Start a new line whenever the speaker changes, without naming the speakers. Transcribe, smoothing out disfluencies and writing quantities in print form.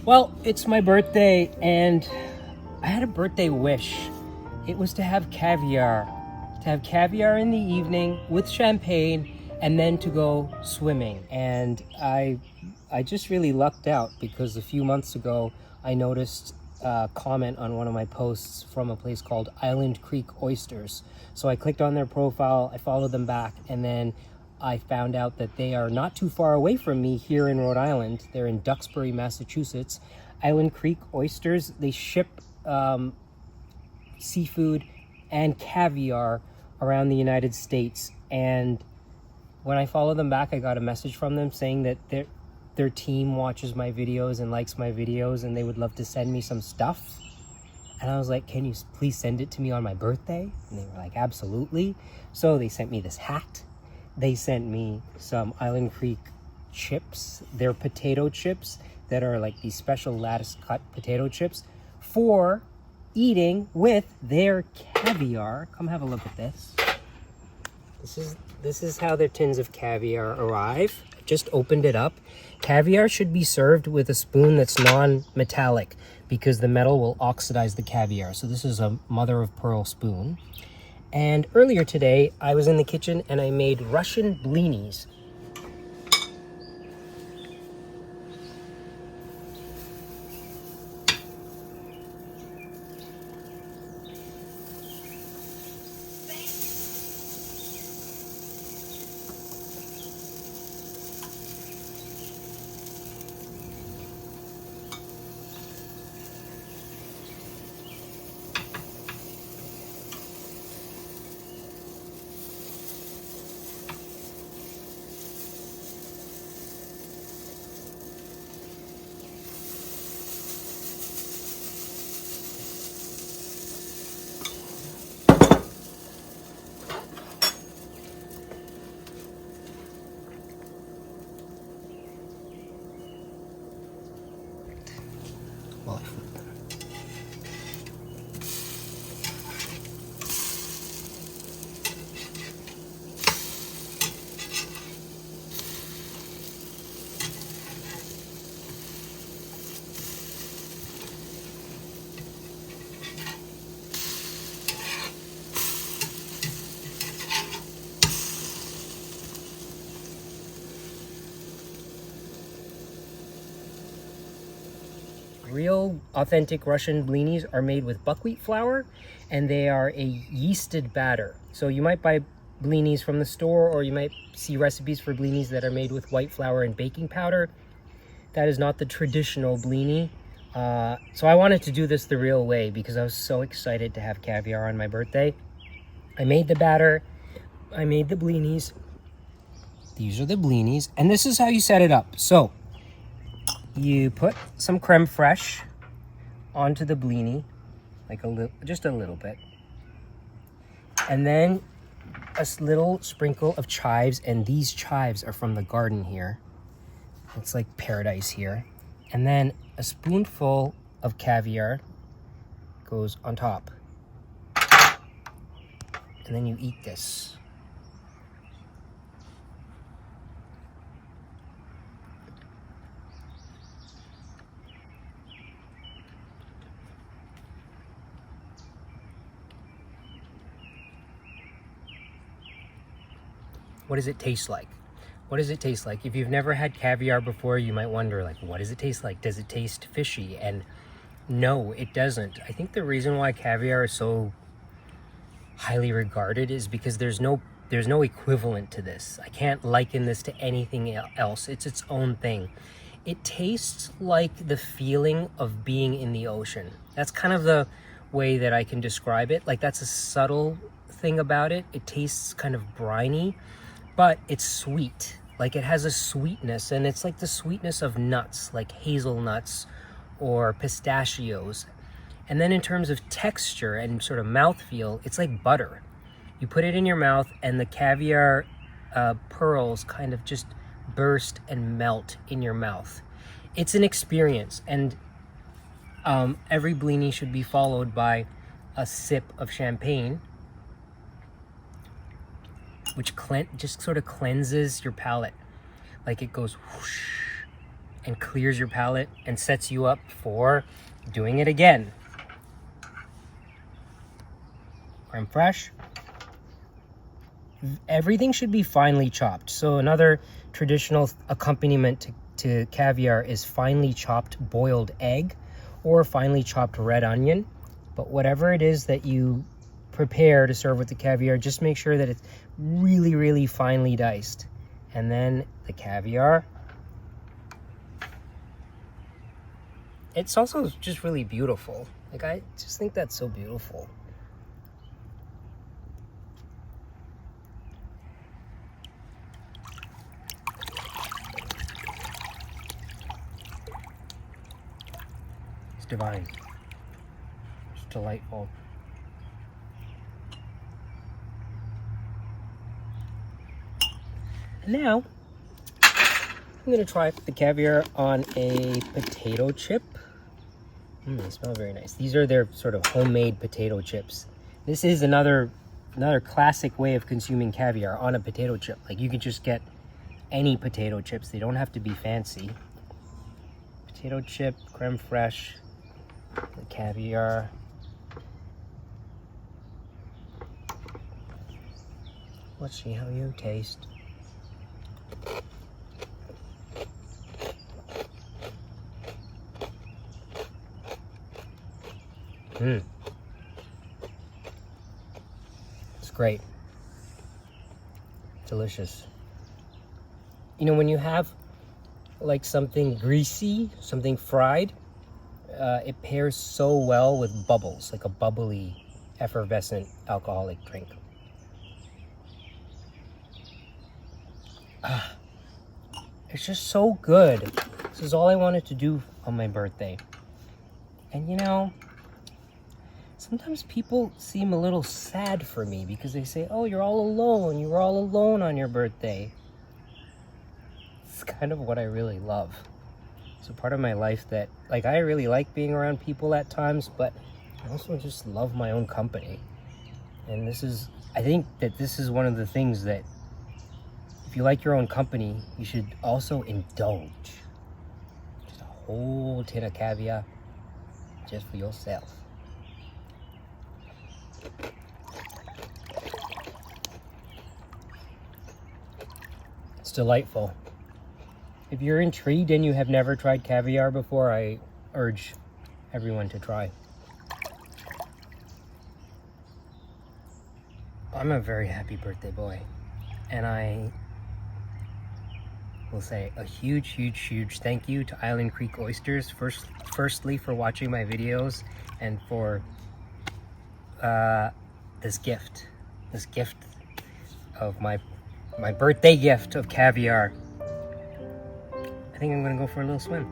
Well, it's my birthday and I had a birthday wish. It was to have caviar. To have caviar in the evening with champagne and then to go swimming. And I just really lucked out because a few months ago I noticed a comment on one of my posts from a place called Island Creek Oysters. So I clicked on their profile, I followed them back, and then I found out that they are not too far away from me here in Rhode Island. They're in Duxbury, Massachusetts. Island Creek Oysters, they ship seafood and caviar around the United States. And when I followed them back, I got a message from them saying that their team watches my videos and likes my videos and they would love to send me some stuff. And I was like, can you please send it to me on my birthday? And they were like, absolutely. So they sent me this hat. They sent me some Island Creek chips. They're potato chips that are like these special lattice cut potato chips for eating with their caviar. Come have a look at this. This is how their tins of caviar arrive. I just opened it up. Caviar should be served with a spoon that's non-metallic because the metal will oxidize the caviar. So this is a mother of pearl spoon. And earlier today, I was in the kitchen and I made Russian blinis. Real authentic Russian blinis are made with buckwheat flour and they are a yeasted batter. So you might buy blinis from the store or you might see recipes for blinis that are made with white flour and baking powder. That is not the traditional blini. So I wanted to do this the real way because I was so excited to have caviar on my birthday. I made the batter, I made the blinis. These are the blinis, and this is how you set it up. So you put some crème fraîche onto the blini, like just a little bit. And then a little sprinkle of chives, and these chives are from the garden here. It's like paradise here. And then a spoonful of caviar goes on top. And then you eat this. What does it taste like? What does it taste like? If you've never had caviar before, you might wonder, like, what does it taste like? Does it taste fishy? And no, it doesn't. I think the reason why caviar is so highly regarded is because there's no equivalent to this. I can't liken this to anything else. It's its own thing. It tastes like the feeling of being in the ocean. That's kind of the way that I can describe it. Like, that's a subtle thing about it. It tastes kind of briny, but it's sweet. Like, it has a sweetness, and it's like the sweetness of nuts, like hazelnuts or pistachios. And then in terms of texture and sort of mouthfeel, it's like butter. You put it in your mouth and the caviar pearls kind of just burst and melt in your mouth. It's an experience, and every blini should be followed by a sip of champagne, which just sort of cleanses your palate. Like, it goes whoosh, and clears your palate and sets you up for doing it again. Crème fraîche. Everything should be finely chopped. So another traditional accompaniment to caviar is finely chopped boiled egg or finely chopped red onion. But whatever it is that you prepare to serve with the caviar, just make sure that it's really, really finely diced. And then the caviar. It's also just really beautiful. Like, I just think that's so beautiful. It's divine. It's delightful. Now, I'm gonna try the caviar on a potato chip. They smell very nice. These are their sort of homemade potato chips. This is another classic way of consuming caviar, on a potato chip. Like, you can just get any potato chips. They don't have to be fancy. Potato chip, crème fraîche, the caviar. Let's see how you taste. It's great. Delicious. You know, when you have like something greasy, something fried, it pairs so well with bubbles, like a bubbly, effervescent alcoholic drink. It's just so good. This is all I wanted to do on my birthday. And you know, sometimes people seem a little sad for me because they say, oh, you're all alone. You were all alone on your birthday. It's kind of what I really love. It's a part of my life that, like, I really like being around people at times, but I also just love my own company. And I think that this is one of the things that, if you like your own company, you should also indulge. Just a whole tin of caviar just for yourself. It's delightful. If you're intrigued and you have never tried caviar before, I urge everyone to try. I'm a very happy birthday boy, and I will say a huge, huge, huge thank you to Island Creek Oysters, firstly for watching my videos and for this gift of my birthday gift of caviar. I think I'm gonna go for a little swim.